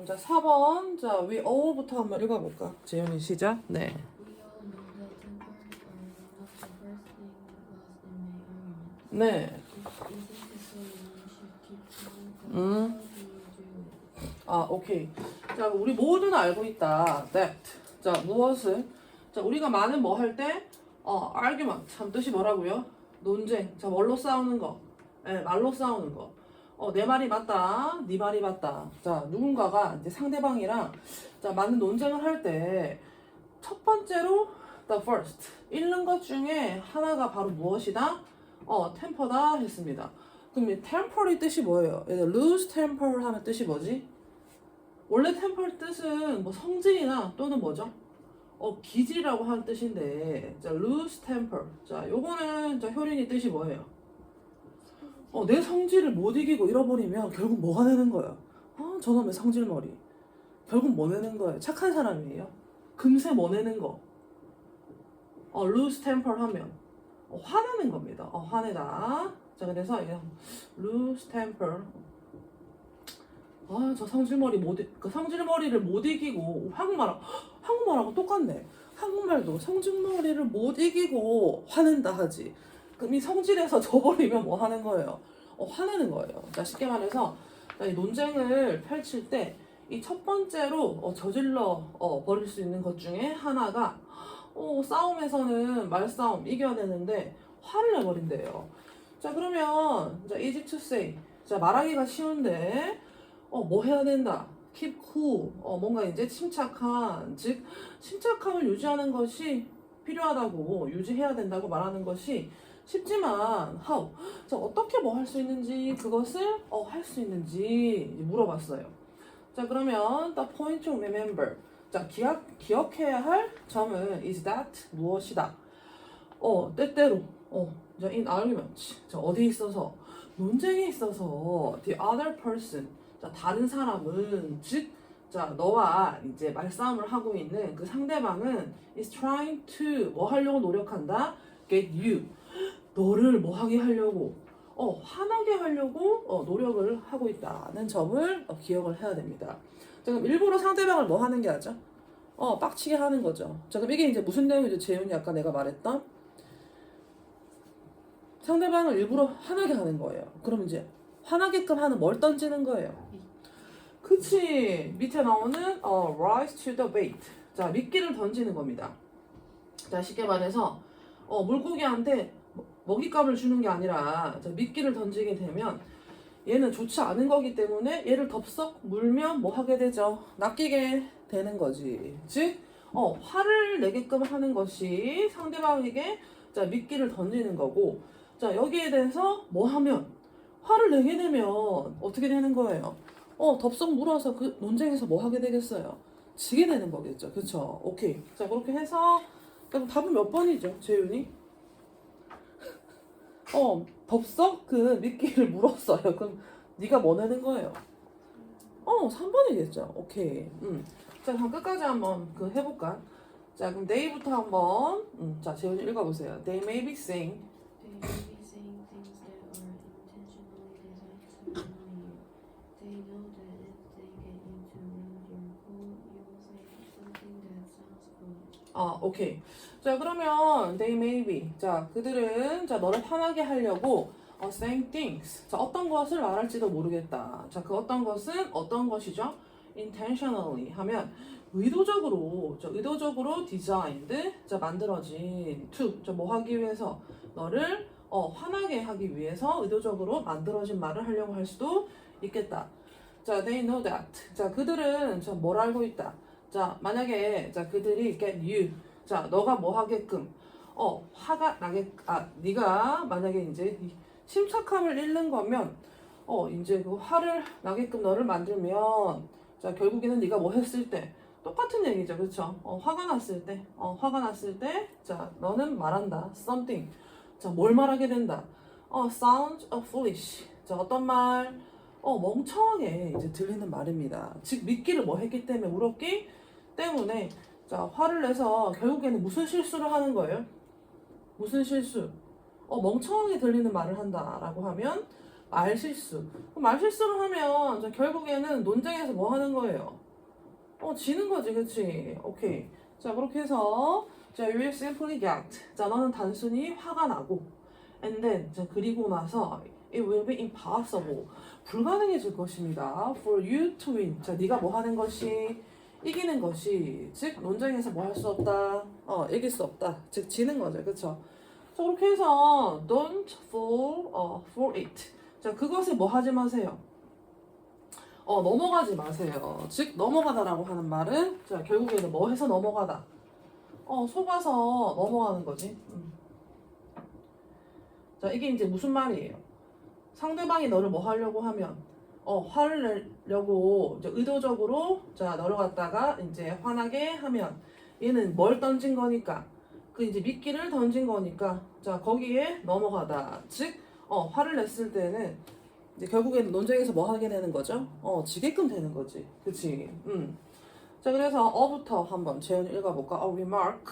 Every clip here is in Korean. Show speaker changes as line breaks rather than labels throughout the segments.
자, 4번. 자, we all부터 한번 읽어볼까? 재윤이 시작. 네. 네. 오케이. 자, 우리 모두는 알고 있다. that. 자, 무엇을? 자, 우리가 많은 뭐 할 때? argument. 참 뜻이 뭐라고요? 논쟁. 자, 뭘로 싸우는 거? 말로 싸우는 거. 내 말이 맞다. 네 말이 맞다. 자, 누군가가 이제 상대방이랑 자, 많은 논쟁을 할 때 첫 번째로 the first. 읽는 것 중에 하나가 바로 무엇이다? temper다 했습니다. 그럼 이 temper의 뜻이 뭐예요? lose temper 하면 뜻이 뭐지? 원래 temper 뜻은 뭐 성질이나 또는 뭐죠? 기질이라고 하는 뜻인데, 자, lose temper. 자, 요거는 자, 효린이 뜻이 뭐예요? 내 성질을 못 이기고 잃어버리면 결국 뭐가 되는 거예요? 저놈의 성질머리. 결국 뭐 내는 거예요? 착한 사람이에요. 금세 뭐 내는 거? lose temper 하면 화내는 겁니다. 화내다. 자, 그래서 이게 lose temper. 저 성질머리 그 성질머리를 못 이기고 한국말하고 똑같네. 한국말도 성질머리를 못 이기고 화낸다 하지. 그럼 이 성질에서 져버리면 뭐 하는 거예요? 화내는 거예요. 자, 쉽게 말해서 이 논쟁을 펼칠 때 이 첫 번째로 저질러 버릴 수 있는 것 중에 하나가 싸움에서는 말싸움 이겨야 되는데 화를 내버린대요. 자, 그러면 자, easy to say. 자, 말하기가 쉬운데 뭐 해야 된다. keep cool. 뭔가 이제 침착한, 즉 침착함을 유지하는 것이 필요하다고 유지해야 된다고 말하는 것이 쉽지만 how. 자, 어떻게 뭐 할 수 있는지 그것을 할 수 있는지 물어봤어요. 자, 그러면 the point to remember. 자, 기억해야 할 점은 is that 무엇이다. 때때로 자, in argument. 자, 어디에 있어서 논쟁에 있어서 the other person. 자, 다른 사람은 즉 자, 너와 이제 말싸움을 하고 있는 그 상대방은 is trying to 뭐 하려고 노력한다. get you. 너를 뭐 하게 하려고 화나게 하려고 노력을 하고 있다는 점을 기억을 해야 됩니다. 자, 그럼 일부러 상대방을 뭐 하는 게 하죠? 빡치게 하는 거죠. 자, 그럼 이게 이제 무슨 내용이죠? 재윤이 아까 내가 말했던 상대방을 일부러 화나게 하는 거예요. 그럼 이제 화나게끔 하는 뭘 던지는 거예요? 그치. 밑에 나오는 rise to the bait. 자, 미끼를 던지는 겁니다. 자, 쉽게 말해서 물고기한테 먹잇감을 주는 게 아니라 자, 미끼를 던지게 되면 얘는 좋지 않은 거기 때문에 얘를 덥석 물면 뭐 하게 되죠? 낚이게 되는 거지. 즉 화를 내게끔 하는 것이 상대방에게 자, 미끼를 던지는 거고, 자, 여기에 대해서 뭐 하면 화를 내게 되면 어떻게 되는 거예요? 덥석 물어서 그 논쟁에서 뭐 하게 되겠어요? 지게 되는 거겠죠. 그쵸? 오케이. 자, 그렇게 해서 그럼 답은 몇 번이죠, 재윤이? 덥석 그 미끼를 물었어요. 그럼 네가 뭐 내는 거예요? 3번이겠죠. 오케이. 자, 그럼 끝까지 한번 그 해볼까? 자, 그럼 they부터 한번 자, 재훈이 읽어보세요. They may be saying
They may be saying things that are intentionally designed to annoy you. They know that if they get you to lose your cool, you will say something that sounds foolish.
오케이. 자, 그러면 they may be. 자, 그들은 자, 너를 화나게 하려고 saying things. 자, 어떤 것을 말할지도 모르겠다. 자, 그 어떤 것은 어떤 것이죠? intentionally 하면 의도적으로, 자, 의도적으로 designed, 자, 만들어진 to, 자, 뭐 하기 위해서 너를 화나게 하기 위해서 의도적으로 만들어진 말을 하려고 할 수도 있겠다. 자, they know that. 자, 그들은 자, 뭘 알고 있다. 자, 만약에 자, 그들이 get you. 자, 너가 뭐 하게끔 화가 나게 네가 만약에 이제 침착함을 잃는 거면 이제 그 화를 나게끔 너를 만들면 자, 결국에는 네가 뭐 했을 때 똑같은 얘기죠. 그렇죠? 화가 났을 때 자, 너는 말한다. something. 자, 뭘 말하게 된다. sounds foolish. 자, 어떤 말? 멍청하게 이제 들리는 말입니다. 즉 미끼를 뭐 했기 때문에 물었기 때문에 자, 화를 내서 결국에는 무슨 실수를 하는 거예요? 무슨 실수? 멍청하게 들리는 말을 한다라고 하면 말실수. 말실수를 하면 이제 결국에는 논쟁에서 뭐 하는 거예요? 지는 거지, 그치? 오케이. 자, 그렇게 해서 자, you will simply get. 자, 너는 단순히 화가 나고 and then 자, 그리고 나서 it will be impossible. 불가능해질 것입니다. for you to win. 자, 네가 뭐 하는 것이 이기는 것이 즉 논쟁에서 뭐 할 수 없다. 이길 수 없다. 즉 지는 거죠. 그쵸? 자, 그렇게 해서 don't fall for it. 자, 그것에 뭐 하지 마세요. 넘어가지 마세요. 즉 넘어가다라고 하는 말은 자, 결국에는 뭐 해서 넘어가다. 속아서 넘어가는 거지. 자, 이게 이제 무슨 말이에요? 상대방이 너를 뭐 하려고 하면 화를 내려고 이제 의도적으로 자, 너를 갖다가 이제 화나게 하면 얘는 뭘 던진 거니까 그 이제 미끼를 던진 거니까 자, 거기에 넘어가다. 즉 화를 냈을 때는 이제 결국에는 논쟁에서 뭐 하게 되는 거죠? 지게끔 되는 거지. 그치? 자, 그래서 어부터 한번 재현이 읽어볼까? remark.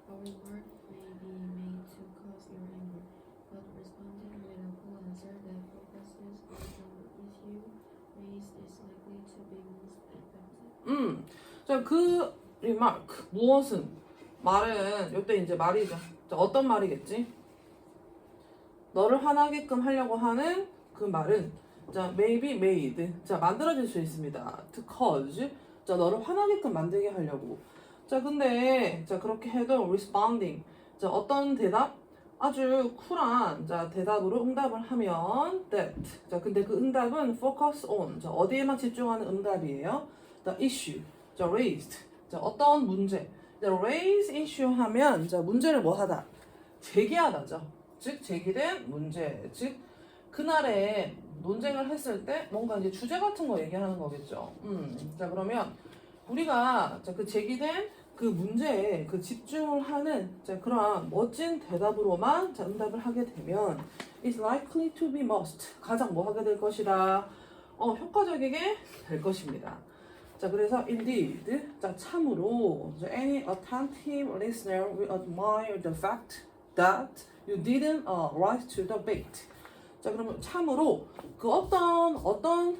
A remark may be made to cause your anger, but responding with a full answer that focuses on the issue raised is likely to be most effective.
자, 그 remark 무엇은 말은 이때 이제 말이죠. 자, 어떤 말이겠지? 너를 화나게끔 하려고 하는 그 말은 자, may be made. 자, 만들어질 수 있습니다. to cause. 자, 너를 화나게끔 만들게 하려고. 자, 근데 자, 그렇게 해도 responding. 자, 어떤 대답? 아주 쿨한 자, 대답으로 응답을 하면 that. 자, 근데 그 응답은 focus on. 자, 어디에만 집중하는 응답이에요? the issue. 자, raised. 자, 어떤 문제. 자, raise issue 하면 자, 문제를 뭐 하다? 제기하다죠. 즉 제기된 문제. 즉 그날에 논쟁을 했을 때 뭔가 이제 주제 같은 거 얘기하는 거겠죠. 자, 그러면 우리가 자, 그 제기된 그 문제에 그 집중을 하는 자, 그러한 멋진 대답으로만 자, 응답을 하게 되면 is likely to be most. 가장 뭐 하게 될 것이다. 효과적이게 될 것입니다. 자, 그래서 indeed. 자, 참으로 any attentive listener will admire the fact that you didn't rise to the bait. 자, 그러면 참으로 그 어떤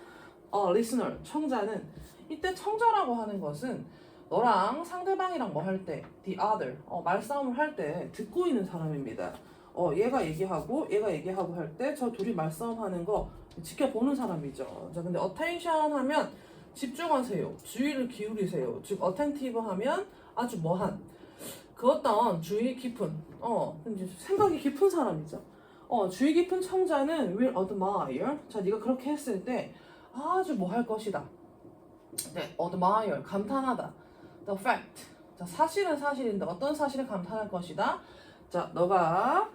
listener 청자는 이때 청자라고 하는 것은 너랑 상대방이랑 뭐 할 때 the other 말싸움을 할 때 듣고 있는 사람입니다. 얘가 얘기하고 할 때 저 둘이 말싸움하는 거 지켜보는 사람이죠. 자, 근데 attention 하면 집중하세요. 주의를 기울이세요. 즉 attentive 하면 아주 뭐한 그 어떤 주의 깊은 생각이 깊은 사람이죠. 주의 깊은 청자는 will admire. 자, 네가 그렇게 했을 때 아주 뭐 할 것이다. 네, admire 감탄하다. the fact. 자, 사실은 사실인데 어떤 사실을 감탄할 것이다. 자, 너가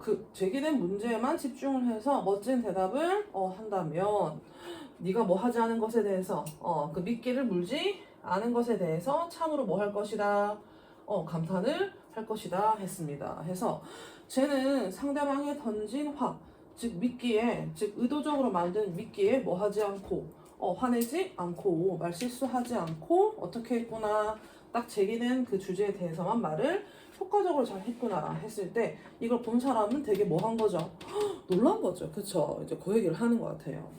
그 제기된 문제에만 집중을 해서 멋진 대답을 한다면 네가 뭐 하지 않은 것에 대해서 그 미끼를 물지 않은 것에 대해서 참으로 뭐 할 것이다. 감탄을 할 것이다 했습니다. 해서 쟤는 상대방이 던진 화, 즉 미끼에, 즉 의도적으로 만든 미끼에 뭐 하지 않고 화내지 않고 말실수하지 않고 어떻게 했구나 딱 제기된 그 주제에 대해서만 말을 효과적으로 잘 했구나 했을 때 이걸 본 사람은 되게 뭐 한 거죠? 놀란 거죠. 그쵸? 이제 그 얘기를 하는 것 같아요.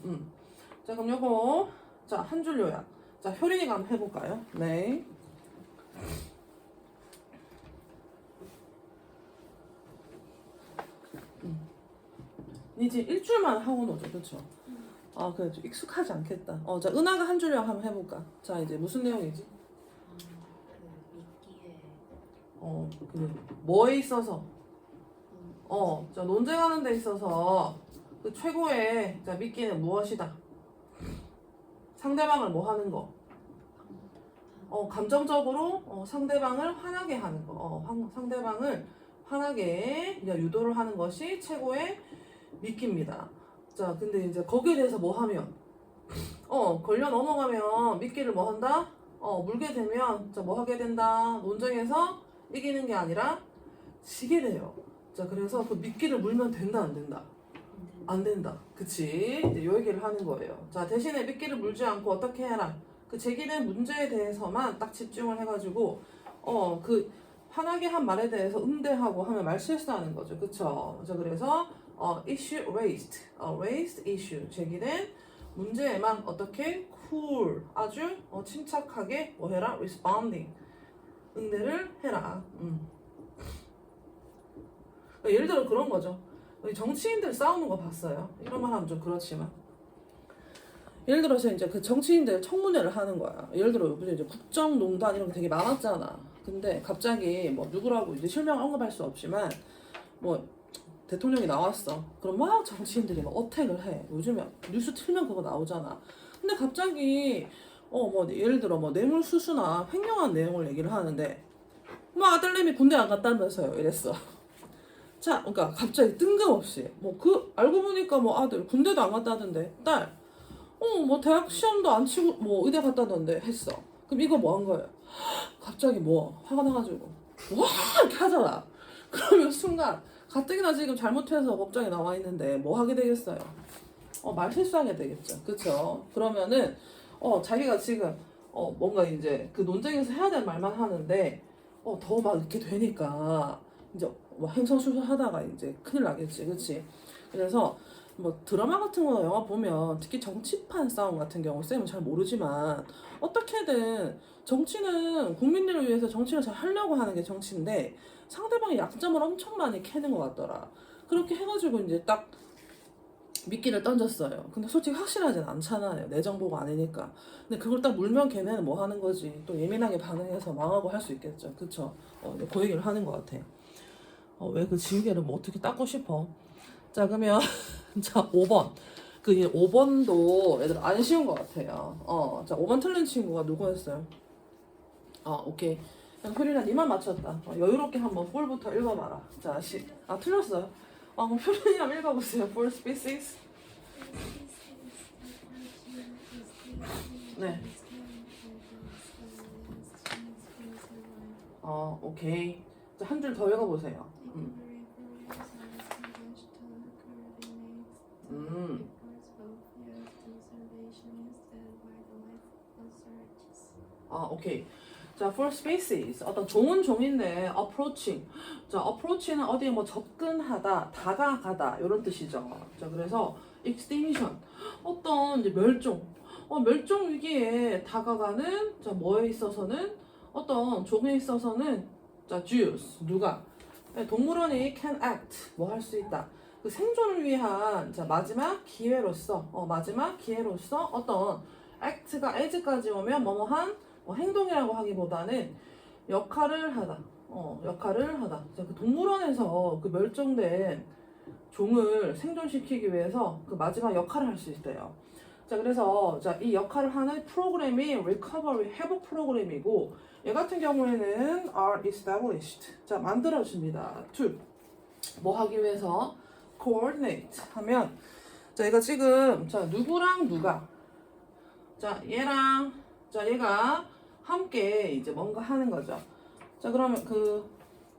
자, 그럼 요거 자, 한 줄 요약. 자, 효린이가 한번 해볼까요? 네. 이제 일주일만 하고 노죠, 그쵸? 그래, 좀 익숙하지 않겠다. 자, 은하가 한 줄요 한번 해볼까? 자, 이제 무슨 내용이지?
그 미끼에
뭐에 있어서? 자, 논쟁하는 데 있어서 그 최고의 자, 미끼는 무엇이다? 상대방을 뭐 하는 거? 감정적으로 상대방을 화나게 하는 거. 상대방을 화나게 유도를 하는 것이 최고의 미끼입니다. 자, 근데 이제 거기에 대해서 뭐 하면 걸려 넘어가면 미끼를 뭐 한다? 물게 되면 자, 뭐 하게 된다? 논쟁에서 이기는 게 아니라 지게 돼요. 자, 그래서 그 미끼를 물면 된다, 안 된다? 안 된다. 그치? 이제 요 얘기를 하는 거예요. 자, 대신에 미끼를 물지 않고 어떻게 해라? 그 제기된 문제에 대해서만 딱 집중을 해가지고 그 화나게 한 말에 대해서 응대하고 하면 말 실수하는 거죠. 그쵸? 자, 그래서 issue raised, raised issue 제기된 문제에만 어떻게 cool 아주 침착하게 뭐 해라 responding 응대를 해라. 예를 들어 그런 거죠. 정치인들 싸우는 거 봤어요. 이런 말 하면 좀 그렇지만 예를 들어서 이제 그 정치인들 청문회를 하는 거야. 예를 들어 요즘 이제 국정농단 이런 게 되게 많았잖아. 근데 갑자기 뭐 누구라고 이제 실명 언급할 수 없지만 뭐 대통령이 나왔어. 그럼 막 정치인들이 막 어택을 해. 요즘에 뉴스 틀면 그거 나오잖아. 근데 갑자기 뭐 예를 들어 뭐 뇌물수수나 횡령한 내용을 얘기를 하는데 뭐 아들내미 군대 안 갔다면서요. 이랬어. 자, 그러니까 갑자기 뜬금없이 뭐 그 알고 보니까 뭐 아들 군대도 안 갔다던데 딸 뭐 대학 시험도 안 치고 뭐 의대 갔다던데 했어. 그럼 이거 뭐 한 거예요? 갑자기 뭐 화가 나가지고 와 이렇게 하잖아. 그러면 순간 가뜩이나 지금 잘못해서 법정에 나와 있는데 뭐 하게 되겠어요? 말 실수하게 되겠죠. 그쵸? 그러면은 자기가 지금 뭔가 이제 그 논쟁에서 해야 될 말만 하는데 더 막 이렇게 되니까 이제 뭐 행성수술 하다가 이제 큰일 나겠지. 그치? 그래서 뭐 드라마 같은 거나 영화 보면 특히 정치판 싸움 같은 경우 쌤은 잘 모르지만 어떻게든 정치는 국민들을 위해서 정치를 잘 하려고 하는 게 정치인데 상대방의 약점을 엄청 많이 캐는 것 같더라. 그렇게 해가지고 이제 딱 미끼를 던졌어요. 근데 솔직히 확실하진 않잖아요. 내 정보가 아니니까. 근데 그걸 딱 물면 걔네는 뭐 하는 거지. 또 예민하게 반응해서 망하고 할 수 있겠죠. 그쵸? 그 얘기를 하는 것 같아. 왜 그 지우개를 뭐 어떻게 닦고 싶어? 자, 그러면 자 5번. 그 5번도 애들 안 쉬운 것 같아요. 자 5번 틀린 친구가 누구였어요? 오케이. 그냥 효린아 니만 맞췄다. 여유롭게 한번 4부터 읽어봐라. 자, 틀렸어요. 그럼 효린이 한번 읽어보세요. 4 species. 네. 오케이. 자, 한 줄 더 읽어보세요. 오케이. 자, for species 어떤 종은 종인데 approaching. 자, approach는 어디에 뭐 접근하다, 다가가다 이런 뜻이죠. 자, 그래서 extinction 어떤 이제 멸종. 멸종 위기에 다가가는 자 뭐에 있어서는 어떤 종에 있어서는 자 Jews 누가 동물원이 can act 뭐 할 수 있다. 그 생존을 위한 자 마지막 기회로서 어떤 act가 as까지 오면 뭐뭐한 행동이라고 하기보다는 역할을 하다. 자, 그 동물원에서 그 멸종된 종을 생존시키기 위해서 그 마지막 역할을 할 수 있대요. 자, 그래서 자, 이 역할을 하는 프로그램이 recovery 회복 프로그램이고 얘 같은 경우에는 are established. 자, 만들어집니다. to 뭐 하기 위해서 coordinate 하면 자, 얘가 지금 자, 누구랑 누가 자, 얘랑 자, 얘가 함께 이제 뭔가 하는 거죠. 자, 그러면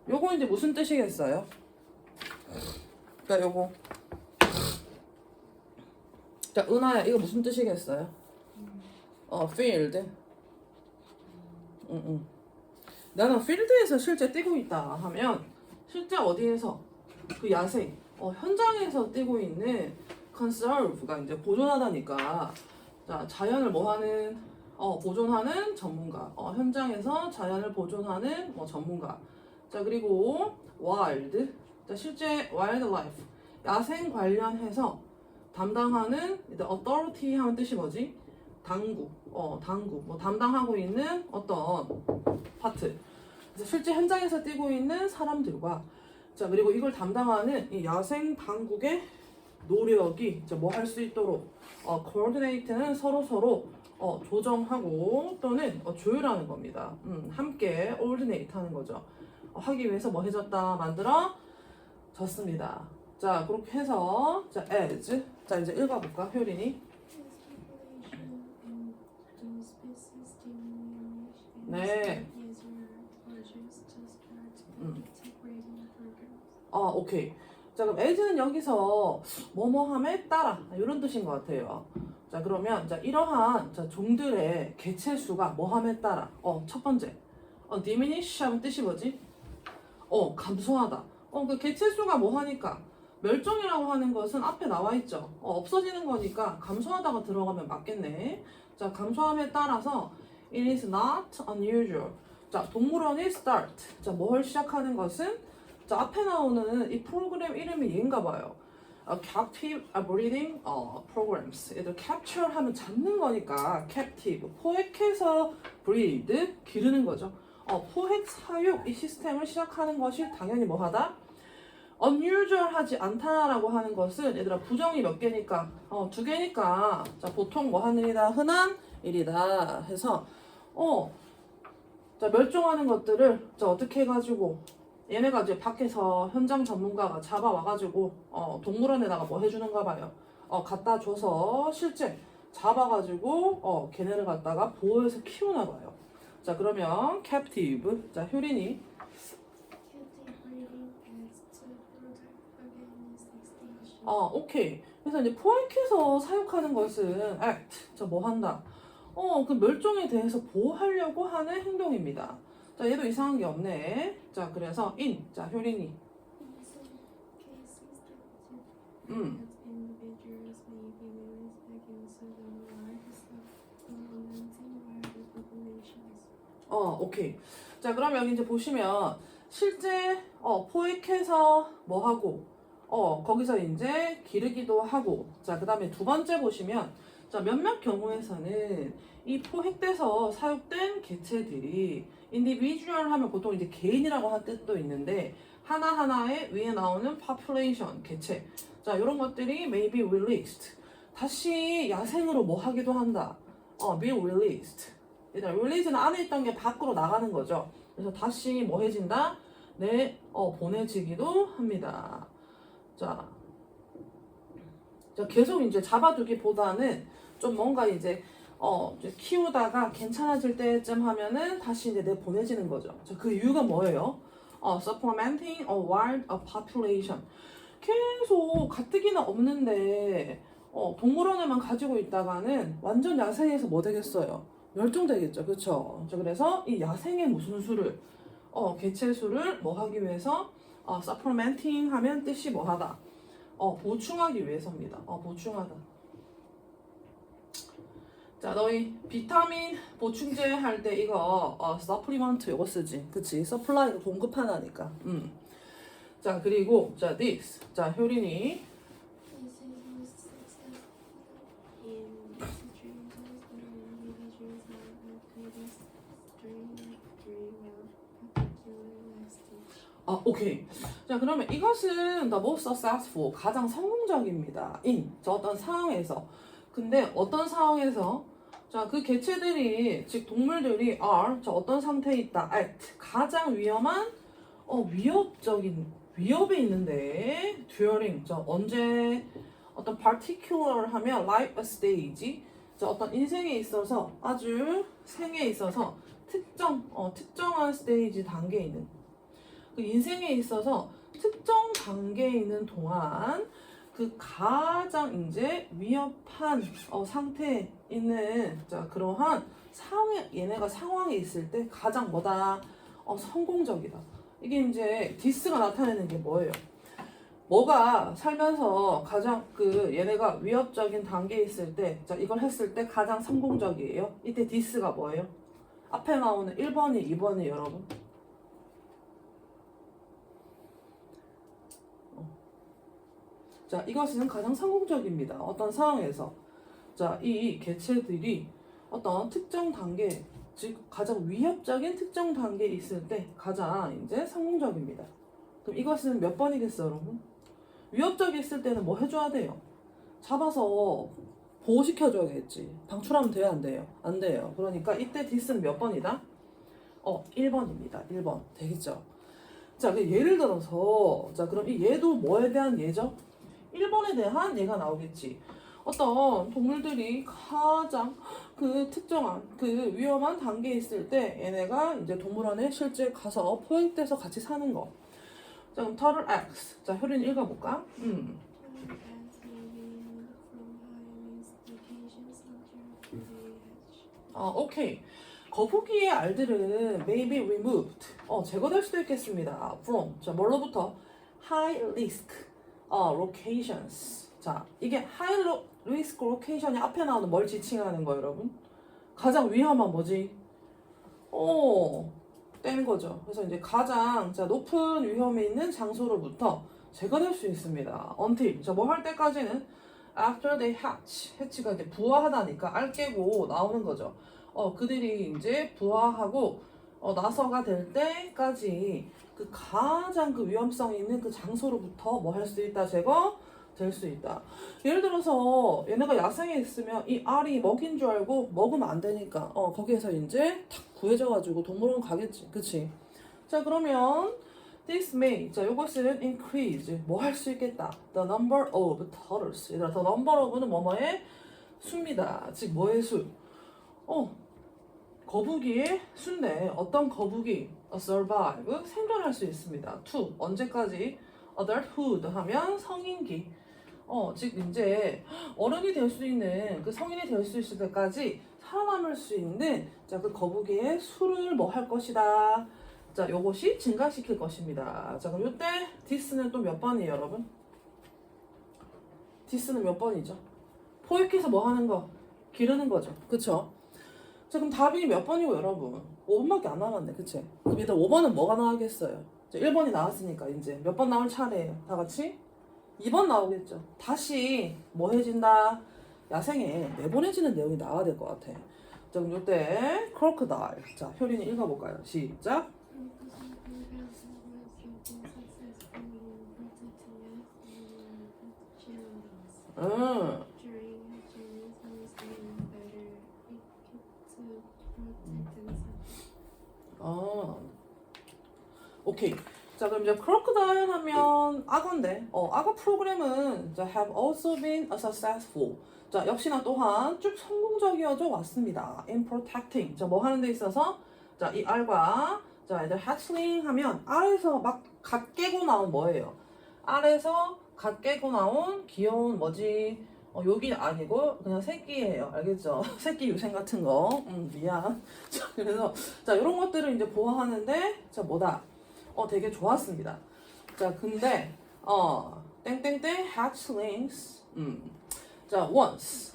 요거 이제 무슨 뜻이겠어요? 자, 요거. 자, 은하야, 이거 무슨 뜻이겠어요? field. 나는 필드에서 실제 뛰고 있다 하면 실제 어디에서 그 야생, 현장에서 뛰고 있는 conserve가 이제 보존하다니까. 자, 자연을 뭐 하는 보존하는 전문가. 현장에서 자연을 보존하는 전문가. 자, 그리고 wild. 자, 실제 wildlife. 야생 관련해서 담당하는 authority 하는 뜻이 뭐지? 당국. 뭐 담당하고 있는 어떤 파트. 그래서 실제 현장에서 뛰고 있는 사람들과 자, 그리고 이걸 담당하는 이 야생 당국의 노력이 뭐 할 수 있도록 coordinate는 서로 조정하고 또는 조율하는 겁니다. 함께 coordinate 하는 거죠. 하기 위해서 뭐 해줬다 만들어 줬습니다. 자, 그렇게 해서 자 as 자 이제 읽어볼까 효린이? 네. 오케이. 자, 그럼 as는 여기서 뭐뭐함에 따라 이런 뜻인 것 같아요. 자, 그러면 자 이러한 자 종들의 개체 수가 뭐함에 따라 첫 번째 diminish 하면 뜻이 뭐지? 감소하다. 그 개체 수가 뭐 하니까 멸종이라고 하는 것은 앞에 나와 있죠. 없어지는 거니까 감소하다가 들어가면 맞겠네. 자, 감소함에 따라서 it is not unusual. 자, 동물원이 start. 자, 뭘 시작하는 것은 자, 앞에 나오는 이 프로그램 이름이 얘인가 봐요. captive breeding programs. 얘들 capture 하면 잡는 거니까 captive. 포획해서 breed, 기르는 거죠. 포획 사육 이 시스템을 시작하는 것이 당연히 뭐하다? unusual 하지 않다라고 하는 것은 얘들아 부정이 몇 개니까? 두 개니까. 자, 보통 뭐 하는 일이다? 흔한 일이다 해서 자, 멸종하는 것들을 자, 어떻게 해가지고 얘네가 이제 밖에서 현장 전문가가 잡아와가지고 동물원에다가 뭐 해주는가 봐요. 갖다 줘서 실제 잡아가지고 걔네를 갖다가 보호해서 키우나 봐요. 자, 그러면 captive. 자, 효린이. 오케이. 그래서 이제 포획해서 사육하는 것은 act. 자, 뭐 한다? 그 멸종에 대해서 보호하려고 하는 행동입니다. 자, 얘도 이상한 게 없네. 자, 그래서 in. 자, 효린이. 오케이. 자, 그럼 여기 이제 보시면 실제 포획해서 뭐 하고 거기서 이제 기르기도 하고 자, 그다음에 두 번째 보시면 자, 몇몇 경우에서는 이 포획돼서 사육된 개체들이 individual 하면 보통 이제 개인이라고 하는 뜻도 있는데 하나하나의 위에 나오는 population 개체 자, 이런 것들이 may be released 다시 야생으로 뭐 하기도 한다. be released. 일단 release는 안에 있던 게 밖으로 나가는 거죠. 그래서 다시 뭐 해진다? 네, 보내지기도 합니다. 자, 계속 이제 잡아두기보다는 좀 뭔가 이제 키우다가 괜찮아질 때쯤 하면은 다시 이제 내 보내지는 거죠. 자, 그 이유가 뭐예요? supplementing a wild population. 계속 가뜩이나 없는데 동물원에만 가지고 있다가는 완전 야생에서 뭐 되겠어요? 멸종되겠죠, 그렇죠? 그래서 이 야생의 무슨 수를 개체 수를 뭐 하기 위해서 supplementing 하면 뜻이 뭐하다? 보충하기 위해서입니다. 보충하다. 자, 너희 비타민 보충제 할 때 이거 supplement 이거 쓰지, 그치? supply가 공급하나니까. 자, 그리고 자 this. 자, 효린이. 오케이. 자, 그러면 이것은 the most successful, 가장 성공적입니다. in, 저 어떤 상황에서. 근데 어떤 상황에서? 자, 그 개체들이, 즉 동물들이 are, 저 어떤 상태에 있다. at, 가장 위험한, 위협에 있는데 during, 저 언제, 어떤 particular 하면 life stage, 저 어떤 인생에 있어서 아주 생에 있어서 특정한 스테이지 단계에 있는 그 인생에 있어서 특정 단계에 있는 동안 그 가장 이제 위협한 상태에 있는 자, 그러한 얘네가 상황에 있을 때 가장 뭐다? 성공적이다. 이게 이제 디스가 나타내는 게 뭐예요? 뭐가 살면서 가장 얘네가 위협적인 단계에 있을 때, 자, 이걸 했을 때 가장 성공적이에요. 이때 디스가 뭐예요? 앞에 나오는 1번이 2번이 여러분. 자, 이것은 가장 성공적입니다. 어떤 상황에서. 자, 이 개체들이 어떤 특정 단계, 즉 가장 위협적인 특정 단계에 있을 때 가장 이제 성공적입니다. 그럼 이것은 몇 번이겠어요, 여러분? 위협적이 있을 때는 뭐 해줘야 돼요? 잡아서 보호시켜줘야겠지. 방출하면 돼요, 안 돼요? 안 돼요. 그러니까 이때 디스는 몇 번이다? 1번입니다. 1번. 되겠죠? 자, 예를 들어서, 자, 그럼 이 얘도 뭐에 대한 예죠? 1번에 대한 얘가 나오겠지. 어떤 동물들이 가장 특정한 위험한 단계에 있을 때 얘네가 이제 동물원에 실제 가서 포획돼서 같이 사는 거. 자, 그럼 터틀 X. 자, 효린 읽어볼까? 오케이. 거북이의 알들은 may be removed. 제거될 수도 있겠습니다. from. 자, 뭘로부터? high risk. locations. 자, 이게 high risk location이 앞에 나오는 뭘 지칭하는 거예요, 여러분? 가장 위험한 뭐지? 뗀 거죠. 그래서 이제 가장 자, 높은 위험이 있는 장소로부터 제거될 수 있습니다. until. 자, 뭐 할 때까지는 after they hatch. hatch가 이제 부화하다니까 알 깨고 나오는 거죠. 그들이 이제 부화하고 나서가 될 때까지 그 가장 그 위험성이 있는 그 장소로부터 뭐 할 수 있다? 제거 될 수 있다. 예를 들어서 얘네가 야생에 있으면 이 알이 먹인 줄 알고 먹으면 안 되니까 거기에서 이제 탁 구해져가지고 동물원 가겠지. 그치? 자, 그러면 this may. 자, 요것은 increase. 뭐 할 수 있겠다. the number of turtles. 얘들아, the number of는 뭐뭐의 수입니다. 즉 뭐의 수? 거북이의 수인데 어떤 거북이 survive 생존할 수 있습니다. to 언제까지? adulthood 하면 성인기. 즉 이제 어른이 될 수 있는 그 성인이 될 수 있을 때까지 살아남을 수 있는 자, 그 거북이의 수를 뭐 할 것이다. 자, 요것이 증가시킬 것입니다. 자, 그럼 요때 this는 또 몇 번이에요, 여러분? this는 몇 번이죠? 포획해서 뭐 하는 거? 기르는 거죠. 그쵸? 자, 그럼 답이 몇 번이고, 여러분? 5번밖에 안 남았네, 그치? 그럼 일단 5번은 뭐가 나오겠어요? 자, 1번이 나왔으니까 이제 몇 번 나올 차례예요? 다 같이? 2번 나오겠죠. 다시 뭐 해진다? 야생에 내보내지는 내용이 나와야 될 것 같아. 자, 그럼 요때 crocodile. 자, 효린이 읽어볼까요? 시작. 응. 오케이. 자, 그럼 이제 crocodile 하면 악어인데, 악어 프로그램은 자, have also been successful. 자, 역시나 또한 쭉 성공적이어져 왔습니다. in protecting. 자, 뭐 하는 데 있어서? 자, 이 알과, 자, 얘들 hatchling 하면 알에서 막 갓 깨고 나온 뭐예요? 알에서 갓 깨고 나온 귀여운 뭐지? 여기 아니고 그냥 새끼예요. 알겠죠? 새끼 유생 같은 거. 미안. 자, 그래서 자, 이런 것들을 이제 보호하는데 자, 뭐다? 되게 좋았습니다. 자, 근데 땡땡땡 hatchlings. 자, once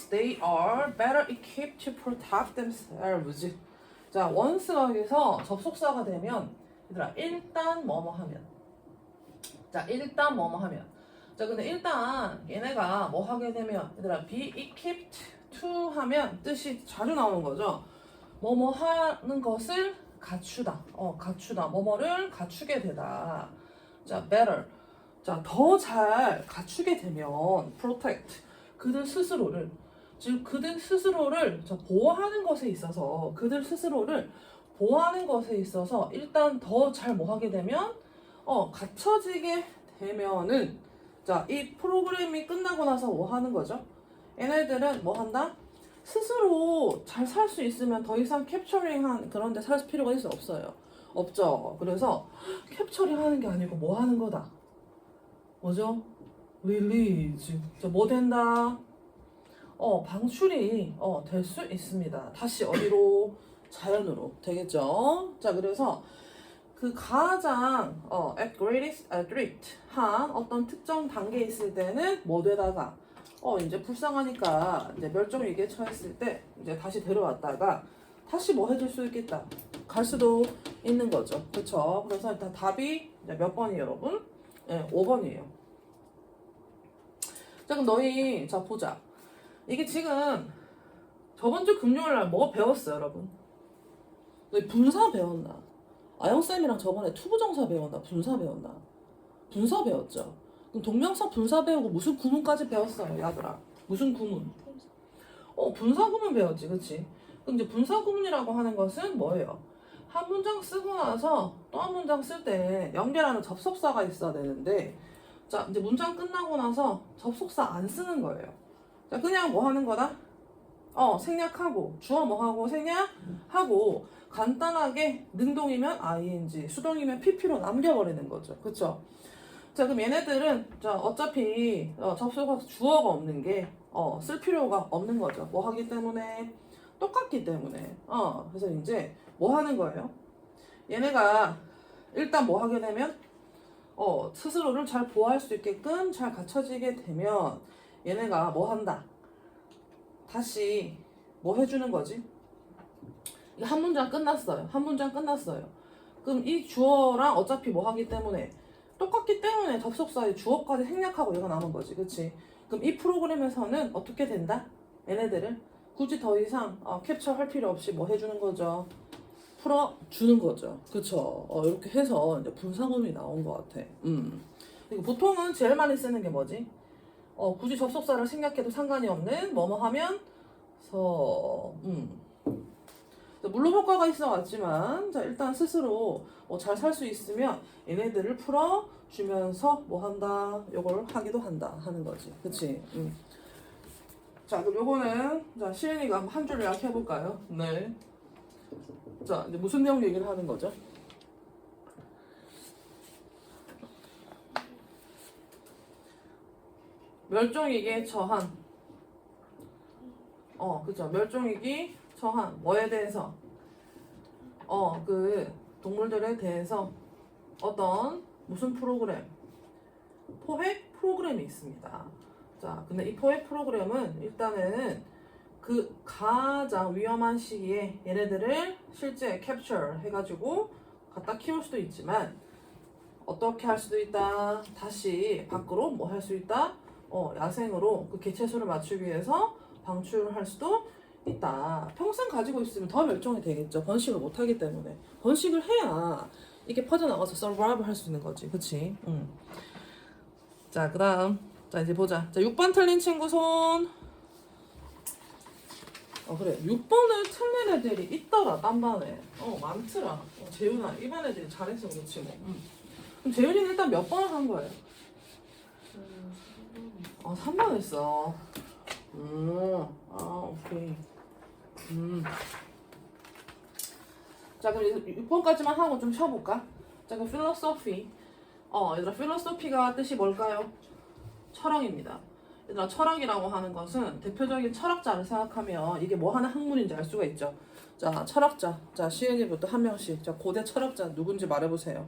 they are better equipped to protect themselves. 자, once가 여기서 접속사가 되면 얘들아 일단 뭐뭐 하면. 자, 일단 뭐뭐 하면. 자, 근데 일단 얘네가 뭐 하게 되면 얘들아 be equipped to 하면 뜻이 자주 나오는 거죠. 뭐뭐 하는 것을 갖추다. 갖추다. 뭐뭐를 갖추게 되다. 자, better. 자, 더 잘 갖추게 되면 protect. 그들 스스로를 즉 그들 스스로를 보호하는 것에 있어서 그들 스스로를 보호하는 것에 있어서 일단 더 잘 뭐 하게 되면 갖춰지게 되면은 자, 이 프로그램이 끝나고 나서 뭐 하는 거죠? 얘네들은 뭐 한다? 스스로 잘 살 수 있으면 더 이상 캡처링한 그런 데 살 필요가 있어 없어요? 없죠. 그래서 캡처링하는 게 아니고 뭐 하는 거다? 뭐죠? 릴리즈. 뭐 된다? 방출이 될 수 있습니다. 다시 어디로? 자연으로 되겠죠? 자, 그래서 그 가장 at greatest threat 한 어떤 특정 단계에 있을 때는 뭐 되다가 이제 불쌍하니까 이제 멸종 위기에 처했을 때 이제 다시 데려왔다가 다시 뭐 해줄 수 있겠다 갈 수도 있는 거죠. 그렇죠? 그래서 일단 답이 이제 몇 번이에요, 여러분? 네, 5번이에요. 자, 그럼 너희 자 보자. 이게 지금 저번 주 금요일 날 뭐 배웠어요, 여러분? 너희 분사 배웠나? 아영쌤이랑 저번에 투부정사 배웠나? 분사 배웠나? 분사 배웠죠? 그럼 동명사 분사 배우고 무슨 구문까지 배웠어요, 야들아? 무슨 구문? 분사 구문 배웠지, 그치? 그럼 이제 분사 구문이라고 하는 것은 뭐예요? 한 문장 쓰고 나서 또 한 문장 쓸 때 연결하는 접속사가 있어야 되는데 자, 이제 문장 끝나고 나서 접속사 안 쓰는 거예요. 자, 그냥 뭐 하는 거다? 생략하고 주어 뭐 하고 생략하고 간단하게 능동이면 ing, 수동이면 pp로 남겨버리는 거죠. 그쵸? 자, 그럼 얘네들은 자, 어차피 접속사 주어가 없는 게 쓸 필요가 없는 거죠. 뭐 하기 때문에? 똑같기 때문에. 그래서 이제 뭐 하는 거예요? 얘네가 일단 뭐 하게 되면 스스로를 잘 보호할 수 있게끔 잘 갖춰지게 되면 얘네가 뭐 한다? 다시 뭐 해주는 거지? 이게 한 문장 끝났어요. 한 문장 끝났어요. 그럼 이 주어랑 어차피 뭐 하기 때문에 똑같기 때문에 접속사의 주어까지 생략하고 얘가 남은 거지. 그치? 그럼 이 프로그램에서는 어떻게 된다? 얘네들을 굳이 더 이상 캡처 할 필요 없이 뭐 해주는 거죠? 풀어주는 거죠. 그쵸? 이렇게 해서 이제 분사구문이 나온 것 같아. 그리고 보통은 제일 많이 쓰는 게 뭐지? 굳이 접속사를 생략해도 상관이 없는 뭐뭐 하면 물론 효과가 있어 왔지만 자 일단 스스로 잘 살 수 있으면 얘네들을 풀어주면서 뭐 한다 요걸 하기도 한다 하는 거지. 그치? 자 그럼 요거는 자 시은이가 한 줄 요약해 볼까요? 네. 자 이제 무슨 내용 얘기를 하는 거죠? 멸종위기에 처한 그죠. 멸종위기 처한 뭐에 대해서 그 동물들에 대해서 어떤 무슨 프로그램 포획 프로그램이 있습니다. 자 근데 이 포획 프로그램은 일단은 그 가장 위험한 시기에 얘네들을 실제 캡처 해가지고 갖다 키울 수도 있지만 어떻게 할 수도 있다. 다시 밖으로 뭐 할 수 있다. 야생으로 그 개체수를 맞추기 위해서 방출을 할 수도 있다. 평생 가지고 있으면 더 멸종이 되겠죠. 번식을 못 하기 때문에. 번식을 해야 이게 퍼져나가서 서바이벌 할 수 있는 거지. 그치? 자, 그 다음. 자, 이제 보자. 자, 6번 틀린 친구 손. 그래. 6번을 틀린 애들이 있더라, 딴 반에. 많더라. 재윤아, 이반 애들이 잘해서 그렇지 뭐. 그럼 재윤이는 일단 몇 번을 한 거예요? 3번 했어. 오케이. 자, 그럼 이제 6번까지만 하고 좀 쉬어볼까? 자, 그럼 philosophy. 얘들아, philosophy가 뜻이 뭘까요? 철학입니다. 얘들아, 철학이라고 하는 것은 대표적인 철학자를 생각하면 이게 뭐 하는 학문인지 알 수가 있죠. 자, 철학자. 자, 시은이부터 한 명씩. 자, 고대 철학자 누군지 말해보세요.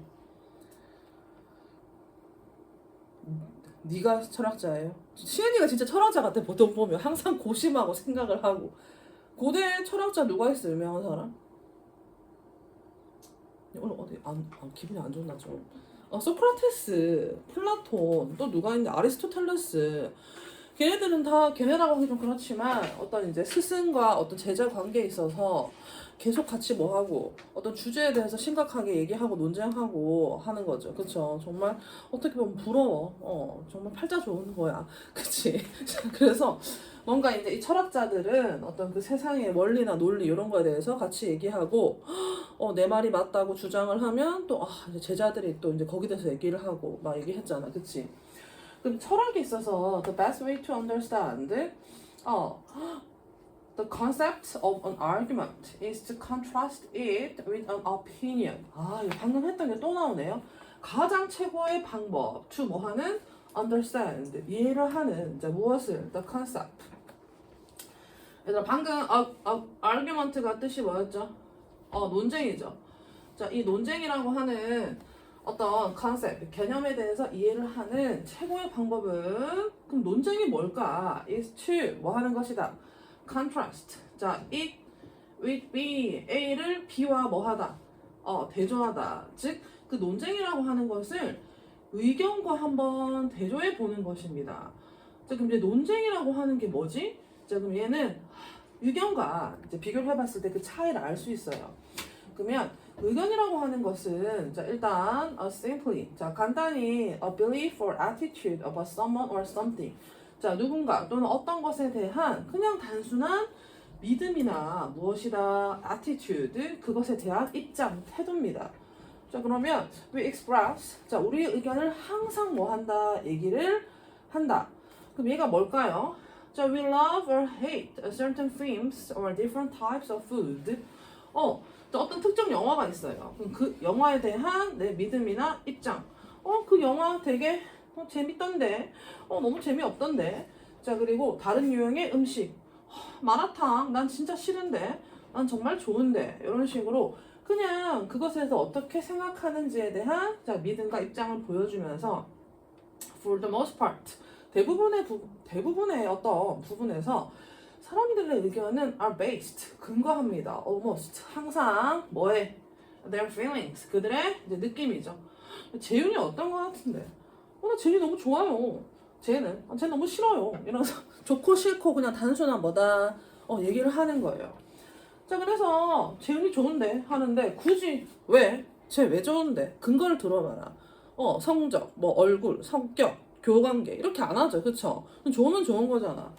네가 철학자예요? 시은이가 진짜 철학자 같아. 보통 보면 항상 고심하고 생각을 하고. 고대 철학자 누가 있어? 유명한 사람? 오늘 어디 기분이 안 좋나 좀. 소크라테스, 플라톤, 또 누가 있는데 아리스토텔레스. 걔네들은 다 걔네라고 하기 좀 그렇지만 어떤 이제 스승과 어떤 제자 관계에 있어서 계속 같이 뭐 하고 어떤 주제에 대해서 심각하게 얘기하고 논쟁하고 하는 거죠. 그쵸? 정말 어떻게 보면 부러워. 정말 팔자 좋은 거야. 그치? 그래서 뭔가 이제 이 철학자들은 어떤 그 세상의 원리나 논리 이런 거에 대해서 같이 얘기하고 내 말이 맞다고 주장을 하면 또 이제 제자들이 또 이제 거기에 대해서 얘기를 하고 막 얘기했잖아. 그치? 그럼 철학에 있어서 the best way to understand the concept of an argument is to contrast it with an opinion. 이거 방금 했던 게 또 나오네요. 가장 최고의 방법 to 뭐 하는 understand 이해를 하는 자 무엇을 the concept. 얘들아 방금 argument가 뜻이 뭐였죠? 논쟁이죠. 자, 이 논쟁이라고 하는 어떤 컨셉, 개념에 대해서 이해를 하는 최고의 방법은 그럼 논쟁이 뭘까? is to 뭐 하는 것이다. contrast. 자, it with B, A를 B와 뭐 하다. 대조하다. 즉, 그 논쟁이라고 하는 것을 의견과 한번 대조해 보는 것입니다. 자, 그럼 이제 논쟁이라고 하는 게 뭐지? 자, 그럼 얘는 의견과 이제 비교를 해봤을 때 그 차이를 알 수 있어요. 그러면 의견이라고 하는 것은 자 일단 simply 자 간단히 a belief or attitude about someone or something 자 누군가 또는 어떤 것에 대한 그냥 단순한 믿음이나 무엇이다 attitude 그것에 대한 입장 태도입니다. 자 그러면 we express 자 우리의 의견을 항상 뭐 한다 얘기를 한다. 그럼 얘가 뭘까요? 자 we love or hate certain themes or different types of food. 어떤 특정 영화가 있어요. 그럼 그 영화에 대한 내 믿음이나 입장. 그 영화 되게 재밌던데. 너무 재미없던데. 자, 그리고 다른 유형의 음식. 마라탕 난 진짜 싫은데. 난 정말 좋은데. 이런 식으로 그냥 그것에 대해서 어떻게 생각하는지에 대한 자, 믿음과 입장을 보여주면서 for the most part 대부분의 어떤 부분에서 사람들의 의견은 are based 근거합니다. almost 항상 뭐에 their feelings 그들의 이제 느낌이죠. 재윤이 어떤 거 같은데? 나 재윤이 너무 좋아요. 쟤는 쟤 너무 싫어요. 이러면서 좋고 싫고 그냥 단순한 뭐다 얘기를 하는 거예요. 자 그래서 재윤이 좋은데 하는데 굳이 왜? 쟤 왜 좋은데? 근거를 들어봐라. 성적, 뭐 얼굴, 성격, 교관계 이렇게 안 하죠, 그쵸? 좋으면 좋은 거잖아.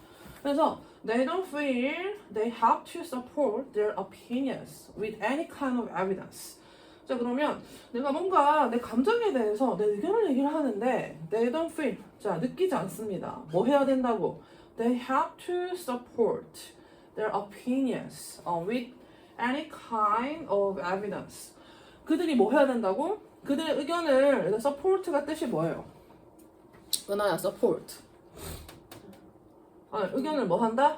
그래서 they don't feel they have to support their opinions with any kind of evidence. 자 그러면 내가 뭔가 내 감정에 대해서 내 의견을 얘기를 하는데 they don't feel 자 느끼지 않습니다. 뭐 해야 된다고? They have to support their opinions with any kind of evidence. 그들이 뭐 해야 된다고? 그들의 의견을 support가 뜻이 뭐예요? 은하야 support. 의견을 뭐 한다?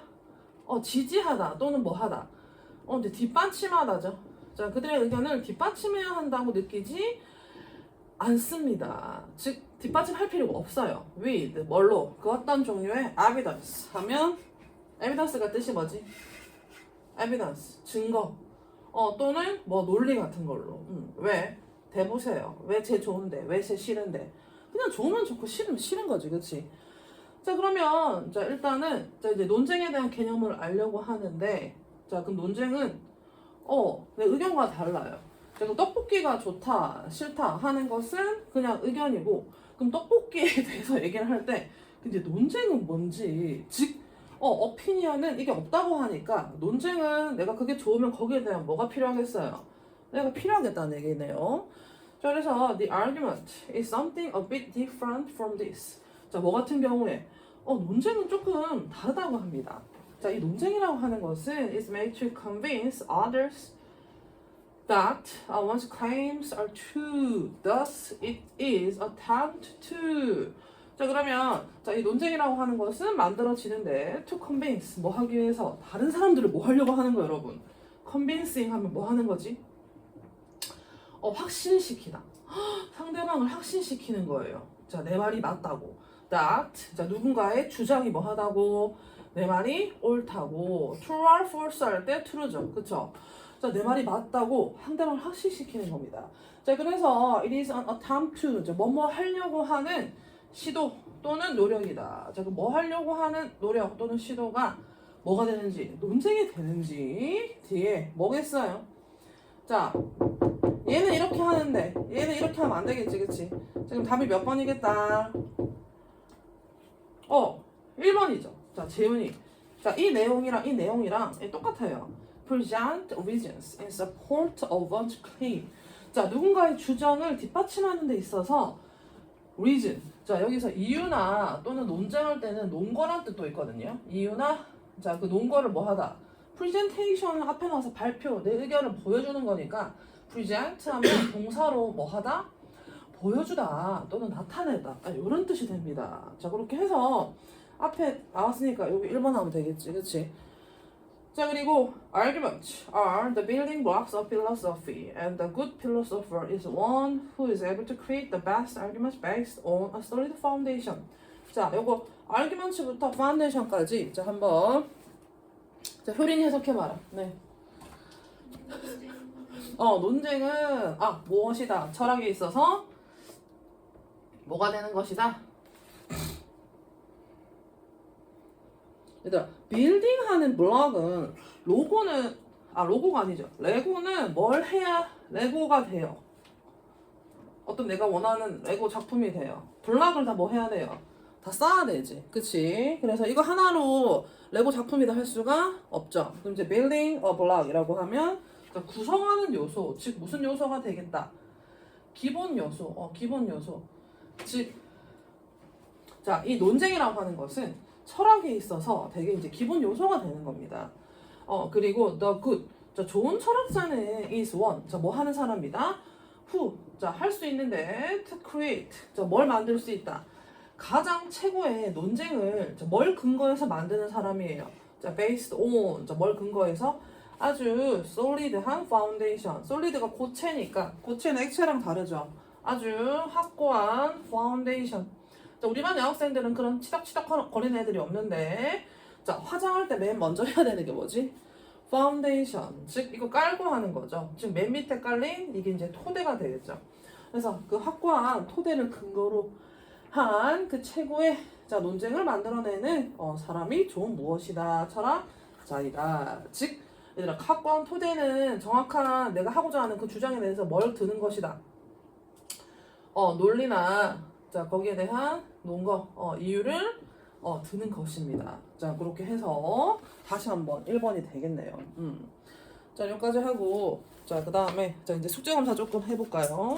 지지하다 또는 뭐 하다. 근데 뒷받침하다죠. 자, 그들의 의견을 뒷받침해야 한다고 느끼지 않습니다. 즉, 뒷받침할 필요가 없어요. with, 뭘로? 그 어떤 종류의 evidence 하면 evidence가 뜻이 뭐지? evidence, 증거. 또는 뭐 논리 같은 걸로. 왜? 대보세요. 왜 쟤 좋은데? 왜 쟤 싫은데? 그냥 좋으면 좋고 싫으면 싫은 거지, 그렇지? 자 그러면 자 일단은 자 이제 논쟁에 대한 개념을 알려고 하는데 자 그럼 논쟁은 내 의견과 달라요. 자 그럼 떡볶이가 좋다 싫다 하는 것은 그냥 의견이고 그럼 떡볶이에 대해서 얘기를 할 때 이제 논쟁은 뭔지 즉 어피니언은 이게 없다고 하니까 논쟁은 내가 그게 좋으면 거기에 대한 뭐가 필요하겠어요? 내가 필요하겠다는 얘기네요. 자 그래서 the argument is something a bit different from this. 자, 뭐 같은 경우에 논쟁은 조금 다르다고 합니다. 자, 이 논쟁이라고 하는 것은 is made to convince others that one's claims are true. Thus, it is attempt to. 자, 그러면 자, 이 논쟁이라고 하는 것은 만들어지는데 to convince 뭐 하기 위해서 다른 사람들을 뭐 하려고 하는 거예요, 여러분? convincing 하면 뭐 하는 거지? 확신시키다. 상대방을 확신시키는 거예요. 자, 내 말이 맞다고. that 자 누군가의 주장이 뭐 하다고 내 말이 옳다고 true or false 할 때 true죠, 그쵸? 자 내 말이 맞다고 상대방을 확신시키는 겁니다. 자 그래서 it is an attempt to 뭐뭐 하려고 하는 시도 또는 노력이다. 자 그 뭐 하려고 하는 노력 또는 시도가 뭐가 되는지 논쟁이 되는지 뒤에 뭐겠어요? 자 얘는 이렇게 하는데 얘는 이렇게 하면 안 되겠지, 그치? 지금 답이 몇 번이겠다? 1번이죠. 자, 재훈이. 자, 이 내용이랑 똑같아요. Present reasons in support of one's claim. 자, 누군가의 주장을 뒷받침하는 데 있어서 reason. 자, 여기서 이유나 또는 논쟁할 때는 논거란 뜻도 있거든요. 이유나 자, 그 논거를 뭐 하다. presentation 앞에 나와서 발표, 내 의견을 보여주는 거니까 present 하면 동사로 뭐 하다? 보여주다 또는 나타내다 이런 뜻이 됩니다. 자 그렇게 해서 앞에 나왔으니까 여기 1번 하면 되겠지, 그치? 자 그리고 arguments are the building blocks of philosophy and the good philosopher is one who is able to create the best arguments based on a solid foundation. 자 요거 arguments부터 foundation까지 자 한번 자 효린이 해석해봐라. 네. 논쟁은 무엇이다 철학에 있어서 뭐가 되는 것이다? 얘들아, 빌딩하는 블럭은 로고가 아니죠. 레고는 뭘 해야 레고가 돼요? 어떤 내가 원하는 레고 작품이 돼요. 블럭을 다 뭐 해야 돼요? 다 쌓아야 되지. 그치? 그래서 이거 하나로 레고 작품이다 할 수가 없죠. 그럼 이제 building a block이라고 하면 구성하는 요소, 즉 무슨 요소가 되겠다? 기본 요소, 기본 요소. 즉, 자, 이 논쟁이라고 하는 것은 철학에 있어서 되게 이제 기본 요소가 되는 겁니다. 그리고 the good, 자, 좋은 철학자는 is one, 자, 뭐 하는 사람이다? who, 자, 할 수 있는데 to create, 자, 뭘 만들 수 있다? 가장 최고의 논쟁을 자, 뭘 근거해서 만드는 사람이에요? 자, based on, 자, 뭘 근거해서 아주 솔리드한 파운데이션. 솔리드가 고체니까 고체는 액체랑 다르죠. 아주 확고한 파운데이션. 자, 우리 반 여학생들은 그런 치덕치덕 거리는 애들이 없는데, 자, 화장할 때 맨 먼저 해야 되는 게 뭐지? 파운데이션. 즉 이거 깔고 하는 거죠. 지금 맨 밑에 깔린 이게 이제 토대가 되겠죠. 그래서 그 확고한 토대를 근거로 한 그 최고의 자 논쟁을 만들어내는 사람이 좀 무엇이다 철학자이다. 즉 얘들아, 확고한 토대는 정확한 내가 하고자 하는 그 주장에 대해서 뭘 드는 것이다. 논리나 자 거기에 대한 논거 이유를 드는 것입니다. 자 그렇게 해서 다시 한번 1번이 되겠네요. 자 여기까지 하고 자 그 다음에 자 이제 숙제 검사 조금 해볼까요?